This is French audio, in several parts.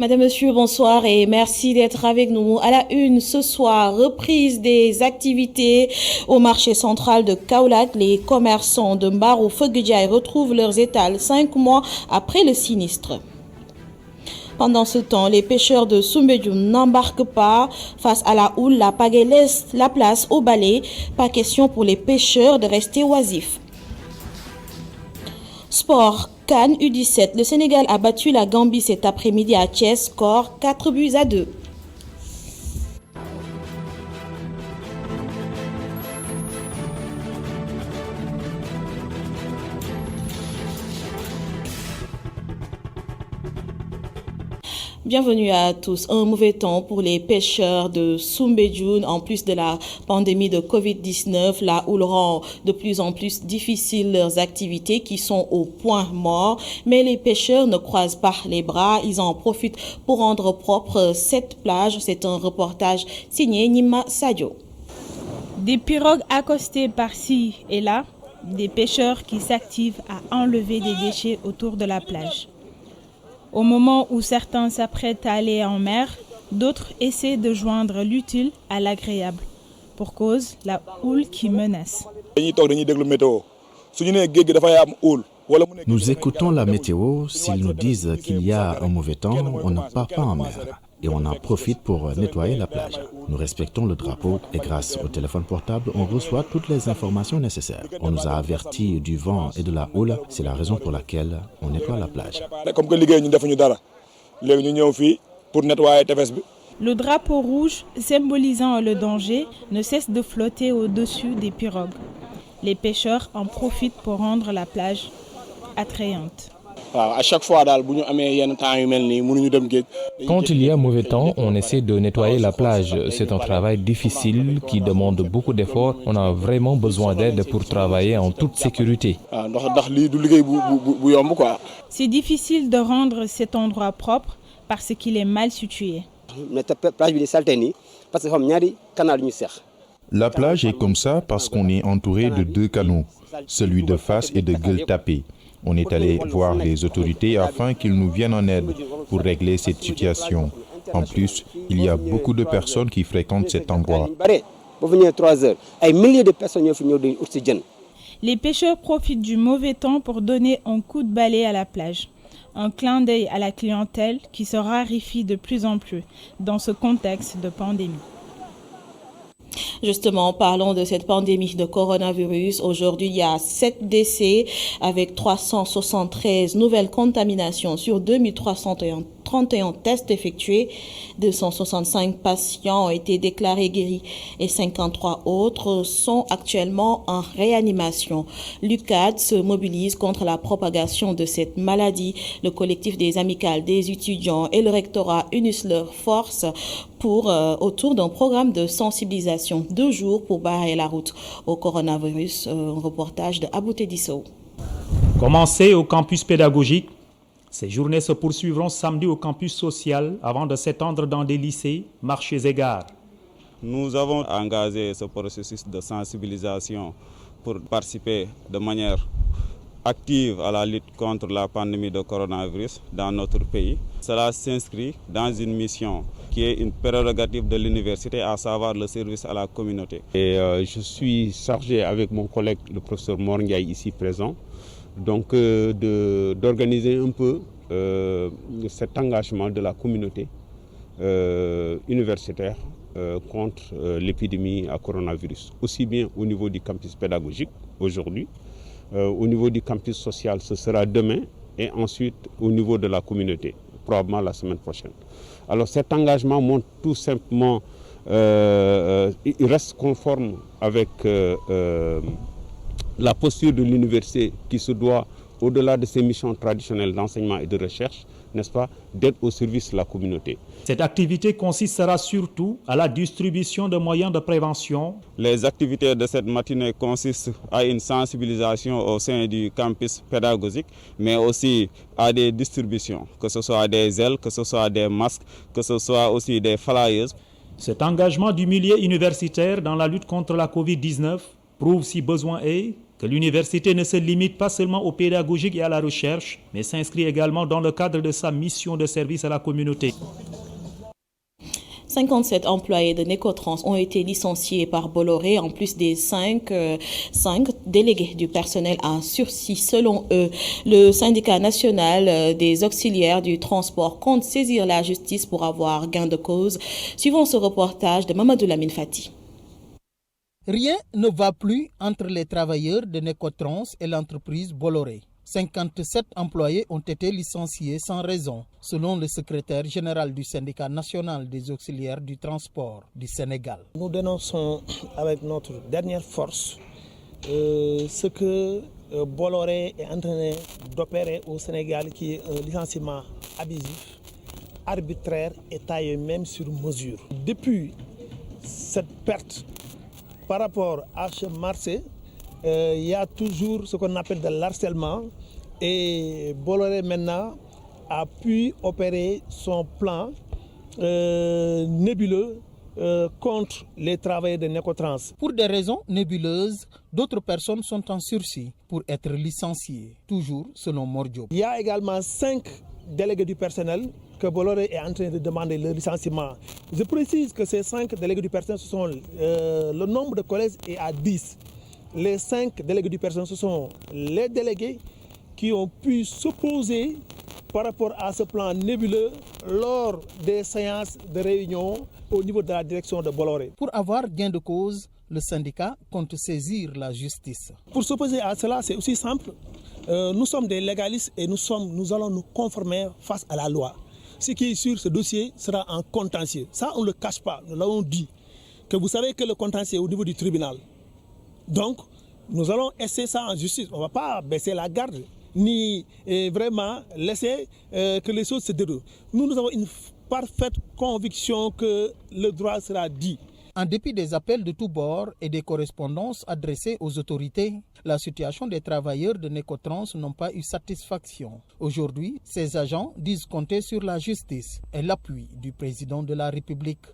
Madame, Monsieur, bonsoir et merci d'être avec nous. À la une ce soir, reprise des activités au marché central de Kaolack. Les commerçants de Mbaro-Fogedjaï retrouvent leurs étals 5 mois après le sinistre. Pendant ce temps, les pêcheurs de Soumbédioune n'embarquent pas. Face à la houle, la pagaie laisse la place au balai. Pas question pour les pêcheurs de rester oisifs. Sport, CAN U17. Le Sénégal a battu la Gambie cet après-midi à Thiès, score 4-2. Bienvenue à tous. Un mauvais temps pour les pêcheurs de Soumbédioune en plus de la pandémie de Covid-19. La houle rend de plus en plus difficile leurs activités qui sont au point mort. Mais les pêcheurs ne croisent pas les bras. Ils en profitent pour rendre propre cette plage. C'est un reportage signé Nima Sadio. Des pirogues accostées par-ci et là. Des pêcheurs qui s'activent à enlever des déchets autour de la plage. Au moment où certains s'apprêtent à aller en mer, d'autres essaient de joindre l'utile à l'agréable. Pour cause, la houle qui menace. Nous écoutons la météo. S'ils nous disent qu'il y a un mauvais temps, on ne part pas en mer. Et on en profite pour nettoyer la plage. Nous respectons le drapeau et grâce au téléphone portable, on reçoit toutes les informations nécessaires. On nous a avertis du vent et de la houle, c'est la raison pour laquelle on nettoie la plage. Le drapeau rouge, symbolisant le danger, ne cesse de flotter au-dessus des pirogues. Les pêcheurs en profitent pour rendre la plage attrayante. À chaque fois, quand il y a mauvais temps, on essaie de nettoyer la plage. C'est un travail difficile qui demande beaucoup d'efforts. On a vraiment besoin d'aide pour travailler en toute sécurité. C'est difficile de rendre cet endroit propre parce qu'il est mal situé. La plage est comme ça parce qu'on est entouré de 2 canaux, celui de face et de Gueule Tapée. On est allé voir les autorités afin qu'ils nous viennent en aide pour régler cette situation. En plus, il y a beaucoup de personnes qui fréquentent cet endroit. Les pêcheurs profitent du mauvais temps pour donner un coup de balai à la plage. Un clin d'œil à la clientèle qui se raréfie de plus en plus dans ce contexte de pandémie. Justement, parlons de cette pandémie de coronavirus. Aujourd'hui, il y a 7 décès avec 373 nouvelles contaminations sur 2331 tests effectués. 265 patients ont été déclarés guéris et 53 autres sont actuellement en réanimation. L'UCAD se mobilise contre la propagation de cette maladie. Le collectif des amicales des étudiants et le rectorat unissent leurs forces autour d'un programme de sensibilisation 2 jours pour barrer la route au coronavirus. Un reportage de Abouté Dissou. Commencé au campus pédagogique, ces journées se poursuivront samedi au campus social avant de s'étendre dans des lycées, marchés et gares. Nous avons engagé ce processus de sensibilisation pour participer de manière active à la lutte contre la pandémie de coronavirus dans notre pays. Cela s'inscrit dans une mission qui est une prérogative de l'université, à savoir le service à la communauté. Et je suis chargé avec mon collègue, le professeur Mor Ndiaye, ici présent, donc d'organiser un peu cet engagement de la communauté universitaire contre l'épidémie à coronavirus, aussi bien au niveau du campus pédagogique aujourd'hui, au niveau du campus social, ce sera demain, et ensuite au niveau de la communauté, probablement la semaine prochaine. Alors cet engagement montre tout simplement, il reste conforme avec la posture de l'université qui se doit, au-delà de ses missions traditionnelles d'enseignement et de recherche, n'est-ce pas, d'être au service de la communauté. Cette activité consistera surtout à la distribution de moyens de prévention. Les activités de cette matinée consistent à une sensibilisation au sein du campus pédagogique, mais aussi à des distributions, que ce soit des ailes, que ce soit des masques, que ce soit aussi des flyers. Cet engagement du milieu universitaire dans la lutte contre la Covid-19 prouve, si besoin est, que l'université ne se limite pas seulement au pédagogique et à la recherche, mais s'inscrit également dans le cadre de sa mission de service à la communauté. 57 employés de Necotrans ont été licenciés par Bolloré, en plus des 5 délégués du personnel en sursis. Selon eux, le syndicat national des auxiliaires du transport compte saisir la justice pour avoir gain de cause. Suivons ce reportage de Mamadou Lamine Fati. Rien ne va plus entre les travailleurs de Necotrans et l'entreprise Bolloré. 57 employés ont été licenciés sans raison, selon le secrétaire général du syndicat national des auxiliaires du transport du Sénégal. Nous dénonçons avec notre dernière force ce que Bolloré est en train d'opérer au Sénégal, qui est un licenciement abusif, arbitraire et taillé même sur mesure. Depuis cette perte par rapport à ce marché, il y a toujours ce qu'on appelle de l'harcèlement, et Bolloré maintenant a pu opérer son plan nébuleux contre les travailleurs de Necotrans. Pour des raisons nébuleuses, d'autres personnes sont en sursis pour être licenciées, toujours selon Mordio. Il y a également 5 délégués du personnel que Bolloré est en train de demander le licenciement. Je précise que ces 5 délégués du personnel, ce sont le nombre de collèges est à 10. Les 5 délégués du personnel, ce sont les délégués qui ont pu s'opposer par rapport à ce plan nébuleux lors des séances de réunion au niveau de la direction de Bolloré. Pour avoir gain de cause, le syndicat compte saisir la justice. Pour s'opposer à cela, c'est aussi simple. Nous sommes des légalistes et nous allons nous conformer face à la loi. Ce qui est sur ce dossier sera en contentieux. Ça, on ne le cache pas. Nous l'avons dit. Que vous savez que le contentieux est au niveau du tribunal. Donc, nous allons essayer ça en justice. On ne va pas baisser la garde, ni vraiment laisser que les choses se déroulent. Nous avons une parfaite conviction que le droit sera dit. En dépit des appels de tous bords et des correspondances adressées aux autorités, la situation des travailleurs de Necotrans n'a pas eu satisfaction. Aujourd'hui, ces agents disent compter sur la justice et l'appui du président de la République.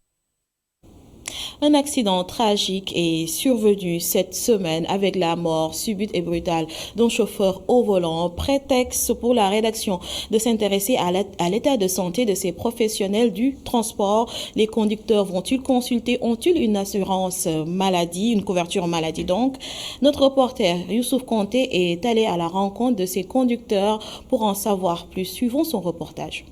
Un accident tragique est survenu cette semaine avec la mort subite et brutale d'un chauffeur au volant. Prétexte pour la rédaction de s'intéresser à l'état de santé de ces professionnels du transport. Les conducteurs vont-ils consulter? Ont-ils une assurance maladie, une couverture maladie donc? Notre reporter Youssouf Conté est allé à la rencontre de ces conducteurs pour en savoir plus. Suivons son reportage.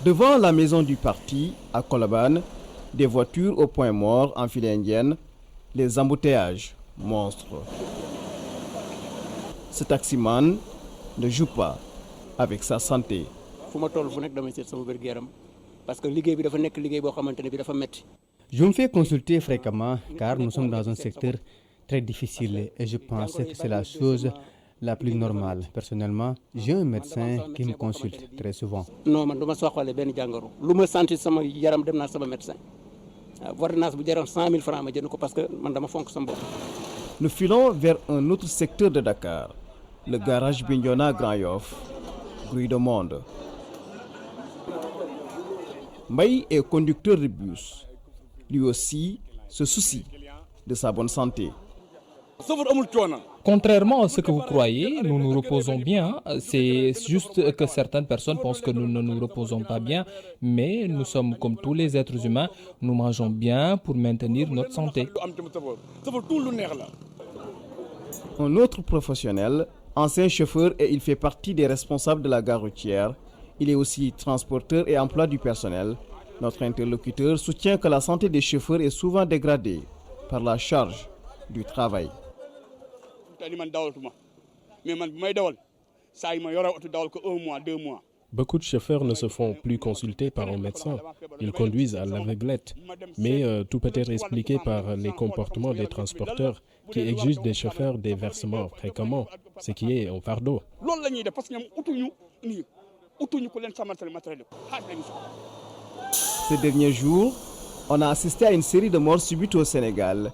Devant la maison du parti, à Colobane, des voitures au point mort en file indienne, les embouteillages monstres. Ce taximan ne joue pas avec sa santé. Je me fais consulter fréquemment car nous sommes dans un secteur très difficile et je pense que c'est la chose la plus normale. Personnellement, j'ai un médecin qui me consulte très souvent. Nous filons vers un autre secteur de Dakar, le garage Bignona Grand Yoff, bruit de monde. Mbaye est conducteur de bus. Lui aussi se soucie de sa bonne santé. Contrairement à ce que vous croyez, nous nous reposons bien. C'est juste que certaines personnes pensent que nous ne nous reposons pas bien, mais nous sommes comme tous les êtres humains, nous mangeons bien pour maintenir notre santé. Un autre professionnel, ancien chauffeur et il fait partie des responsables de la gare routière, il est aussi transporteur et emploi du personnel. Notre interlocuteur soutient que la santé des chauffeurs est souvent dégradée par la charge du travail. Beaucoup de chauffeurs ne se font plus consulter par un médecin. Ils conduisent à l'aveuglette. Mais tout peut être expliqué par les comportements des transporteurs qui exigent des chauffeurs des versements fréquemment, ce qui est un fardeau. Ces derniers jours, on a assisté à une série de morts subites au Sénégal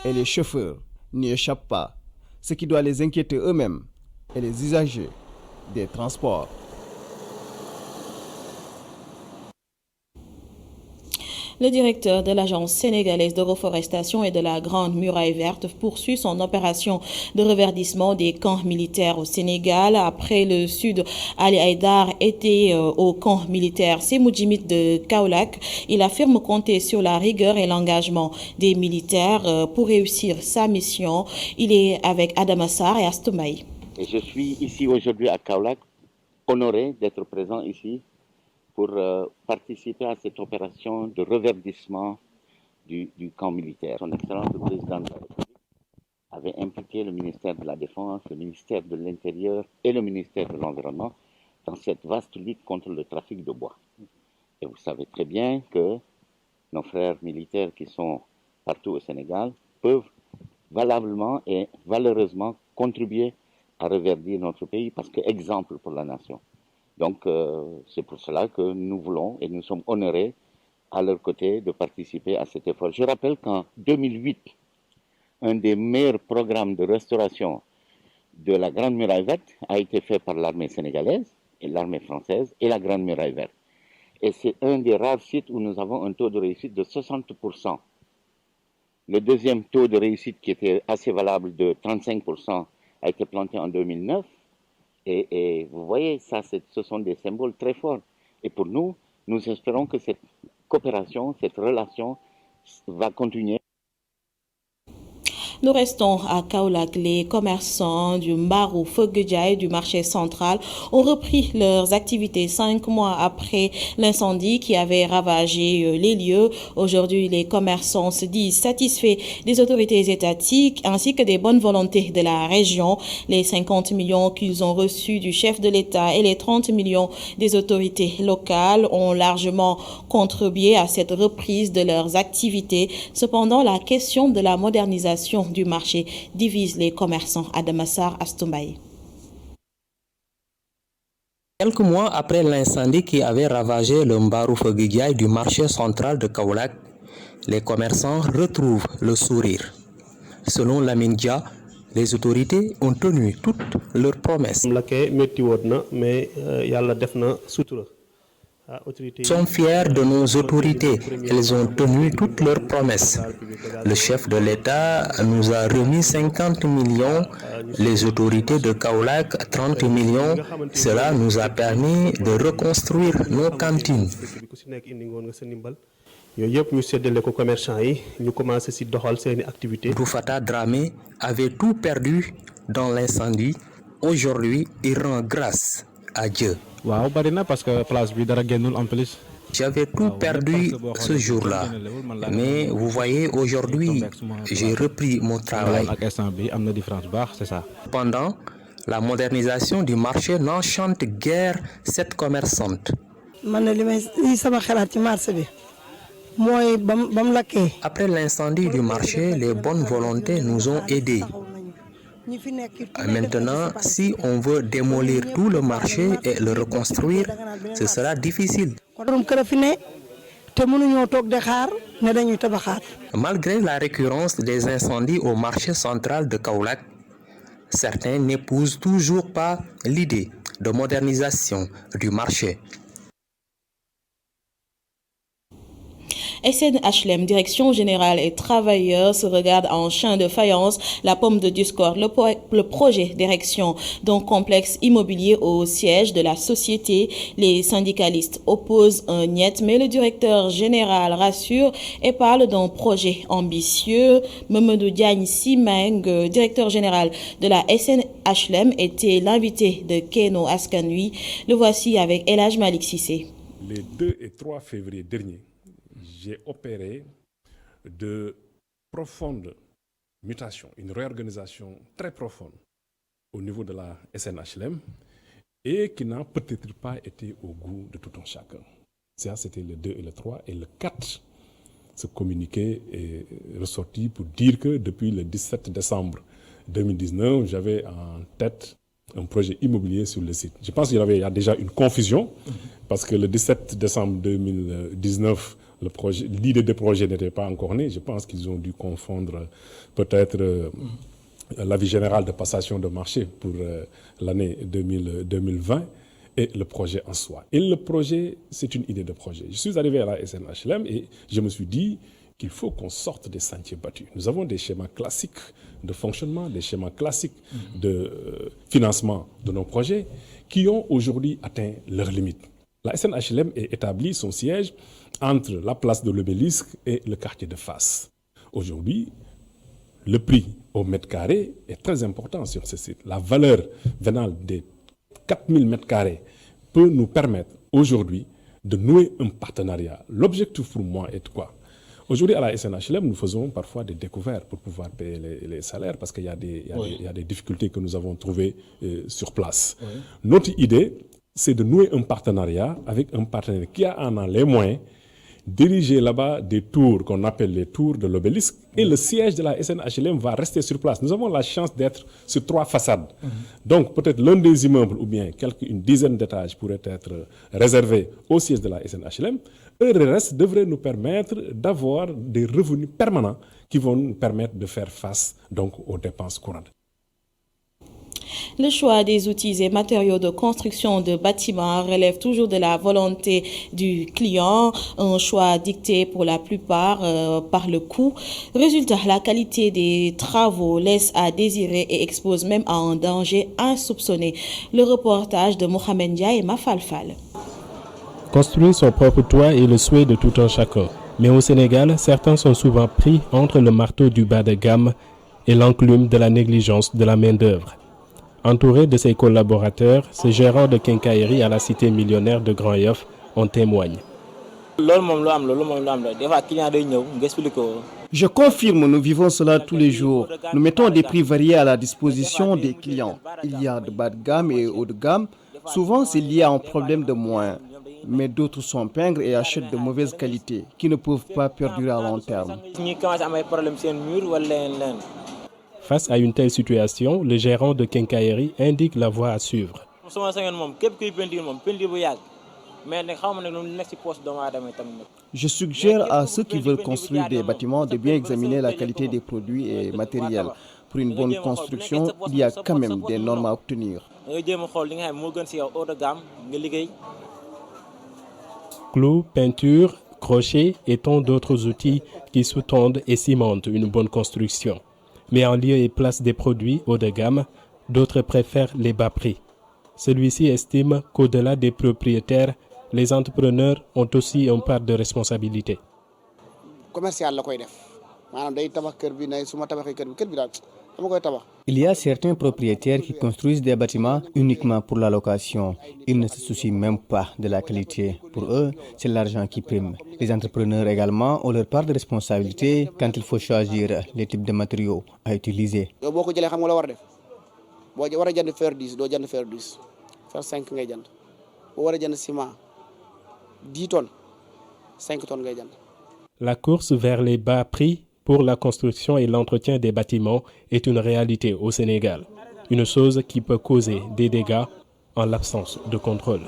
et les chauffeurs n'y échappent pas, ce qui doit les inquiéter eux-mêmes et les usagers des transports. Le directeur de l'Agence sénégalaise de reforestation et de la Grande Muraille Verte poursuit son opération de reverdissement des camps militaires au Sénégal. Après le Sud, Ali Haïdar était au camp militaire Sémoudjimit de Kaolack. Il affirme compter sur la rigueur et l'engagement des militaires pour réussir sa mission. Il est avec Adama Sarr et Astoumaï. Et je suis ici aujourd'hui à Kaolack, honoré d'être présent ici pour participer à cette opération de reverdissement du camp militaire. Son Excellence le Président de la République avait impliqué le ministère de la Défense, le ministère de l'Intérieur et le ministère de l'Environnement dans cette vaste lutte contre le trafic de bois. Et vous savez très bien que nos frères militaires qui sont partout au Sénégal peuvent valablement et valeureusement contribuer à reverdir notre pays parce qu'exemple pour la nation. Donc, c'est pour cela que nous voulons et nous sommes honorés à leur côté de participer à cet effort. Je rappelle qu'en 2008, un des meilleurs programmes de restauration de la Grande Muraille Verte a été fait par l'armée sénégalaise et l'armée française et la Grande Muraille Verte. Et c'est un des rares sites où nous avons un taux de réussite de 60%. Le deuxième taux de réussite qui était assez valable de 35% a été planté en 2009. Et vous voyez, ça, ce sont des symboles très forts. Et pour nous, nous espérons que cette coopération, cette relation va continuer. Nous restons à Kaolack. Les commerçants du Mbarou Fogedjaï du marché central ont repris leurs activités 5 mois après l'incendie qui avait ravagé les lieux. Aujourd'hui, les commerçants se disent satisfaits des autorités étatiques ainsi que des bonnes volontés de la région. Les 50 millions qu'ils ont reçus du chef de l'État et les 30 millions des autorités locales ont largement contribué à cette reprise de leurs activités. Cependant, la question de la modernisation du marché divise les commerçants. Adama Sarr, Astoumaï. Quelques mois après l'incendie qui avait ravagé le Mbarou Fogedjaï du marché central de Kaolack, les commerçants retrouvent le sourire. Selon Lamine Dia, les autorités ont tenu toutes leurs promesses. Nous sommes fiers de nos autorités. Elles ont tenu toutes leurs promesses. Le chef de l'État nous a remis 50 millions, les autorités de Kaolack 30 millions. Cela nous a permis de reconstruire nos cantines. Roufata Dramé avait tout perdu dans l'incendie. Aujourd'hui, il rend grâce à Dieu. J'avais tout perdu ce jour-là, mais vous voyez, aujourd'hui, j'ai repris mon travail. Cependant, la modernisation du marché n'enchante guère cette commerçante. Après l'incendie du marché, les bonnes volontés nous ont aidés. Maintenant, si on veut démolir tout le marché et le reconstruire, ce sera difficile. Malgré la récurrence des incendies au marché central de Kaolack, certains n'épousent toujours pas l'idée de modernisation du marché. SNHLM, Direction Générale et Travailleurs, se regarde en chien de faïence la pomme de discorde. Le projet d'érection d'un complexe immobilier au siège de la société. Les syndicalistes opposent un niet, mais le directeur général rassure et parle d'un projet ambitieux. Mamadou Diagne Simeng, directeur général de la SNHLM, était l'invité de Keno Askanui. Le voici avec El Hadj Malik Cissé. Les 2 et 3 février dernier, j'ai opéré de profondes mutations, une réorganisation très profonde au niveau de la SNHLM et qui n'a peut-être pas été au goût de tout un chacun. Ça, c'était le 2 et le 3. Et le 4, ce communiqué est ressorti pour dire que depuis le 17 décembre 2019, j'avais en tête un projet immobilier sur le site. Je pense qu'il y a déjà une confusion parce que le 17 décembre 2019, l'idée de projet n'était pas encore née. Je pense qu'ils ont dû confondre peut-être l'avis général de passation de marché pour l'année 2020 et le projet en soi. Et le projet, c'est une idée de projet. Je suis arrivé à la SNHLM et je me suis dit qu'il faut qu'on sorte des sentiers battus. Nous avons des schémas classiques de fonctionnement, des schémas classiques de financement de nos projets qui ont aujourd'hui atteint leurs limites. La SNHLM est établie son siège entre la place de l'Obélisque et le quartier de Fass. Aujourd'hui, le prix au mètre carré est très important sur ce site. La valeur vénale des 4000 mètres carrés peut nous permettre aujourd'hui de nouer un partenariat. L'objectif pour moi est quoi? Aujourd'hui, à la SNHLM, nous faisons parfois des découvertes pour pouvoir payer les salaires parce qu'il y a des difficultés que nous avons trouvées sur place. Oui. Notre idée, c'est de nouer un partenariat avec un partenaire qui en a les moyens, diriger là-bas des tours qu'on appelle les tours de l'Obélisque et le siège de la SNHLM va rester sur place. Nous avons la chance d'être sur 3 façades. Donc peut-être l'un des immeubles ou bien une dizaine d'étages pourrait être réservé au siège de la SNHLM. Et le reste devrait nous permettre d'avoir des revenus permanents qui vont nous permettre de faire face donc aux dépenses courantes. Le choix des outils et matériaux de construction de bâtiments relève toujours de la volonté du client, un choix dicté pour la plupart par le coût. Résultat, la qualité des travaux laisse à désirer et expose même à un danger insoupçonné. Le reportage de Mohamed Dia et Mafalfal. Construire son propre toit est le souhait de tout un chacun. Mais au Sénégal, certains sont souvent pris entre le marteau du bas de gamme et l'enclume de la négligence de la main-d'œuvre. Entouré de ses collaborateurs, ce gérant de quincaillerie à la cité millionnaire de Grand Yoff en témoigne. Je confirme, nous vivons cela tous les jours. Nous mettons des prix variés à la disposition des clients. Il y a de bas de gamme et haut de gamme. Souvent, c'est lié à un problème de moyens. Mais d'autres sont pingres et achètent de mauvaise qualité, qui ne peuvent pas perdurer à long terme. Face à une telle situation, le gérant de quincaillerie indique la voie à suivre. Je suggère à ceux qui veulent construire des bâtiments de bien examiner la qualité des produits et matériels. Pour une bonne construction, il y a quand même des normes à obtenir. Clous, peinture, crochets et tant d'autres outils qui sous-tendent et cimentent une bonne construction. Mais en lieu et place des produits haut de gamme, d'autres préfèrent les bas prix. Celui-ci estime qu'au-delà des propriétaires, les entrepreneurs ont aussi une part de responsabilité. Il y a certains propriétaires qui construisent des bâtiments uniquement pour la location. Ils ne se soucient même pas de la qualité. Pour eux, c'est l'argent qui prime. Les entrepreneurs également ont leur part de responsabilité quand il faut choisir les types de matériaux à utiliser. La course vers les bas prix pour la construction et l'entretien des bâtiments est une réalité au Sénégal, une chose qui peut causer des dégâts en l'absence de contrôle.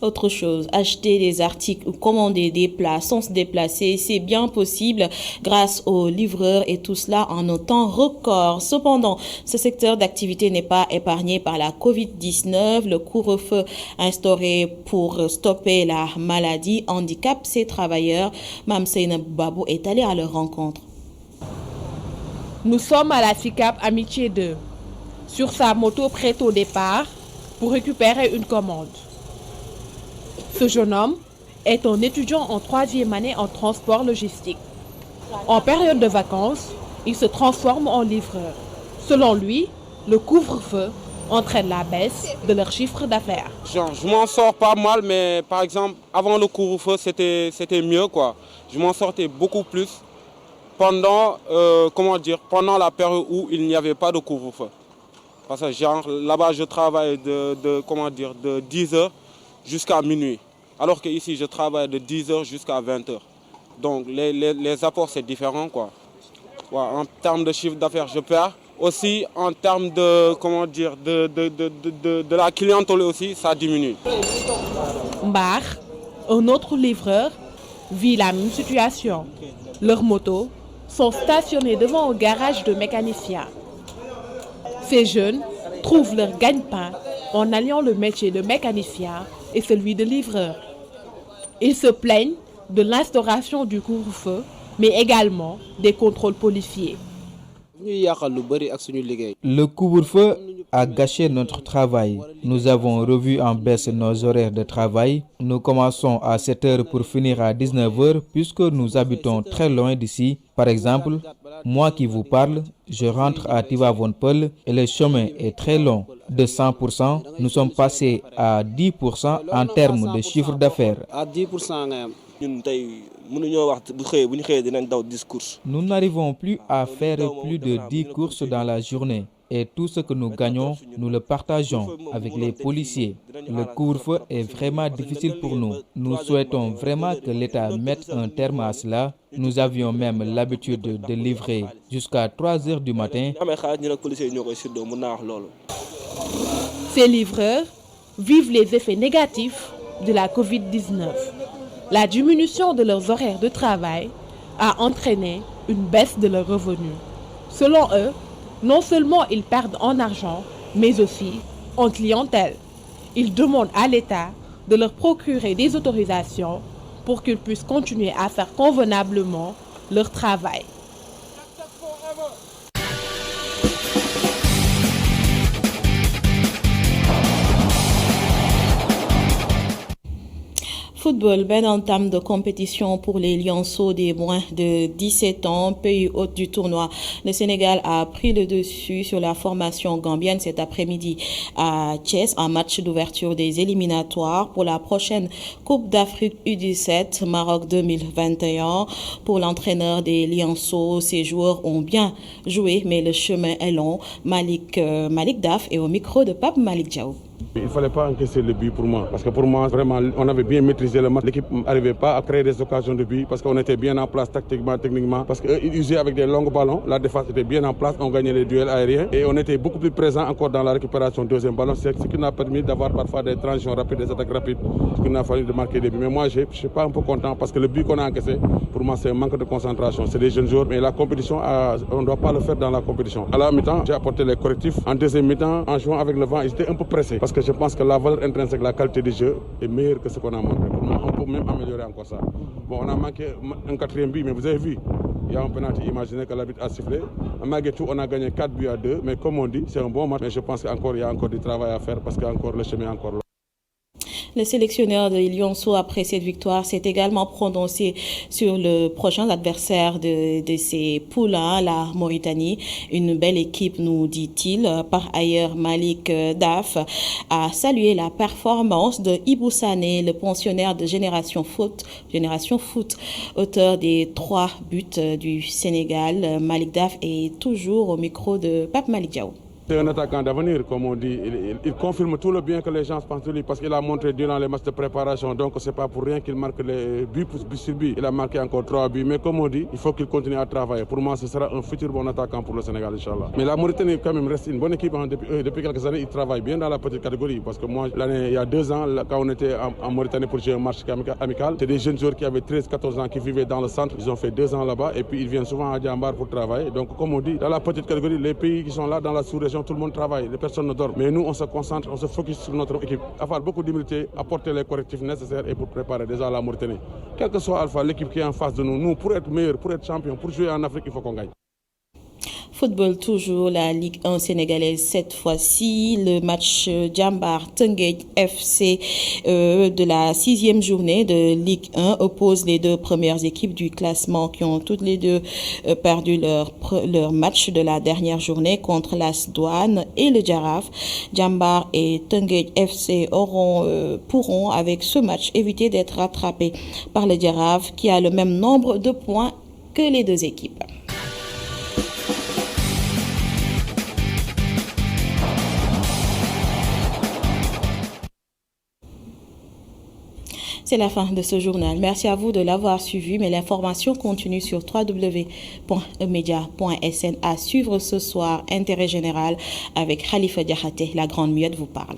Autre chose, acheter des articles ou commander des plats sans se déplacer, c'est bien possible grâce aux livreurs et tout cela en un temps record. Cependant, ce secteur d'activité n'est pas épargné par la Covid-19. Le couvre-feu instauré pour stopper la maladie handicape ces travailleurs. Mme Seyna Babou est allée à leur rencontre. Nous sommes à la SICAP Amitié 2, sur sa moto prête au départ pour récupérer une commande. Ce jeune homme est un étudiant en 3e année en transport logistique. En période de vacances, il se transforme en livreur. Selon lui, le couvre-feu entraîne la baisse de leur chiffre d'affaires. Je m'en sors pas mal, mais par exemple, avant le couvre-feu, c'était mieux, quoi. Je m'en sortais beaucoup plus pendant la période où il n'y avait pas de couvre-feu. Parce que là-bas, je travaille de 10h jusqu'à minuit. Alors qu'ici, je travaille de 10h jusqu'à 20h. Donc, les apports, c'est différent, quoi. Ouais, en termes de chiffre d'affaires, je perds. Aussi, en termes de la clientèle aussi, ça diminue. Mbar, un autre livreur, vit la même situation. Leurs motos sont stationnées devant un garage de mécaniciens. Ces jeunes trouvent leur gagne-pain en alliant le métier de mécanicien et celui de livreur. Ils se plaignent de l'instauration du couvre-feu, mais également des contrôles policiers. Le couvre-feu a gâché notre travail. Nous avons revu en baisse nos horaires de travail. Nous commençons à 7 heures pour finir à 19 heures puisque nous habitons très loin d'ici. Par exemple, moi qui vous parle, je rentre à Tivaouane-Peulh et le chemin est très long. De 100%, nous sommes passés à 10% en termes de chiffre d'affaires. Nous n'arrivons plus à faire plus de 10 courses dans la journée. Et tout ce que nous gagnons, nous le partageons avec les policiers. Le couvre-feu est vraiment difficile pour nous. Nous souhaitons vraiment que l'État mette un terme à cela. Nous avions même l'habitude de livrer jusqu'à 3 heures du matin. Ces livreurs vivent les effets négatifs de la Covid-19. La diminution de leurs horaires de travail a entraîné une baisse de leurs revenus. Selon eux, non seulement ils perdent en argent, mais aussi en clientèle. Ils demandent à l'État de leur procurer des autorisations pour qu'ils puissent continuer à faire convenablement leur travail. Football, belle entame de compétition pour les Lionceaux des moins de 17 ans, pays hôte du tournoi. Le Sénégal a pris le dessus sur la formation gambienne cet après-midi à Thiès, en match d'ouverture des éliminatoires pour la prochaine Coupe d'Afrique U17 Maroc 2021. Pour l'entraîneur des Lionceaux, ces joueurs ont bien joué, mais le chemin est long. Malik Daf est au micro de Pape Malik Diaw. Il ne fallait pas encaisser le but pour moi, parce que pour moi, vraiment, on avait bien maîtrisé le match. L'équipe n'arrivait pas à créer des occasions de but, parce qu'on était bien en place tactiquement, techniquement, parce qu'ils usaient avec des longs ballons. La défense était bien en place, on gagnait les duels aériens, et on était beaucoup plus présent encore dans la récupération du deuxième ballon, c'est ce qui nous a permis d'avoir parfois des transitions rapides, des attaques rapides, ce qui nous a fallu de marquer des buts. Mais moi, je ne suis pas un peu content, parce que le but qu'on a encaissé, pour moi, c'est un manque de concentration. C'est des jeunes joueurs, mais la compétition, on ne doit pas le faire dans la compétition. À la mi-temps, j'ai apporté les correctifs. En deuxième mi-temps, en jouant avec le vent, ils étaient un peu pressés, parce que je pense que la valeur intrinsèque, la qualité du jeu est meilleure que ce qu'on a montré. Pour moi, on peut même améliorer encore ça. Bon, on a manqué un quatrième but, mais vous avez vu, il y a un penalty, imaginez que l'arbitre a sifflé. Malgré tout, on a gagné 4 buts à 2, mais comme on dit, c'est un bon match. Mais je pense qu'il y a encore du travail à faire, parce que le chemin est encore là. Le sélectionneur de Lionceaux, après cette victoire, s'est également prononcé sur le prochain adversaire de ses poules, la Mauritanie. Une belle équipe, nous dit-il. Par ailleurs, Malik Daf a salué la performance de Ibou Sané, le pensionnaire de Génération Foot, auteur des 3 buts du Sénégal. Malik Daf est toujours au micro de Pape Malik Diaw. C'est un attaquant d'avenir, comme on dit. Il confirme tout le bien que les gens pensent de lui, parce qu'il a montré durant les matchs de préparation. Donc, c'est pas pour rien qu'il marque les buts sur but. Il a marqué encore 3 buts. Mais comme on dit, il faut qu'il continue à travailler. Pour moi, ce sera un futur bon attaquant pour le Sénégal, Inch'Allah. Mais la Mauritanie, quand même, reste une bonne équipe. Depuis quelques années, il travaille bien dans la petite catégorie. Parce que moi, il y a 2 ans, quand on était en Mauritanie pour jouer un match amical, c'est des jeunes joueurs qui avaient 13-14 ans qui vivaient dans le centre. Ils ont fait 2 ans là-bas et puis ils viennent souvent à Djambar pour travailler. Donc, comme on dit, dans la petite catégorie, les pays qui sont là dans la sous-région, tout le monde travaille, les personnes ne dorment. Mais nous, on se concentre, on se focus sur notre équipe. Avoir beaucoup d'humilité, apporter les correctifs nécessaires et pour préparer déjà la Mauritanie. Quel que soit Alpha, l'équipe qui est en face de nous, pour être meilleur, pour être champion, pour jouer en Afrique, il faut qu'on gagne. Football toujours, la Ligue 1 sénégalaise cette fois-ci. Le match Djambar Teungueth FC de la 6e journée de Ligue 1 oppose les 2 premières équipes du classement qui ont toutes les 2 perdu leur match de la dernière journée contre l'AS Douanes et le Jaraaf. Djambar et Teungueth FC pourront avec ce match éviter d'être rattrapés par le Jaraaf qui a le même nombre de points que les 2 équipes. C'est la fin de ce journal. Merci à vous de l'avoir suivi, mais l'information continue sur www.emedia.sn. À suivre ce soir, Intérêt général avec Khalifa Diakhaté. La Grande Muette vous parle.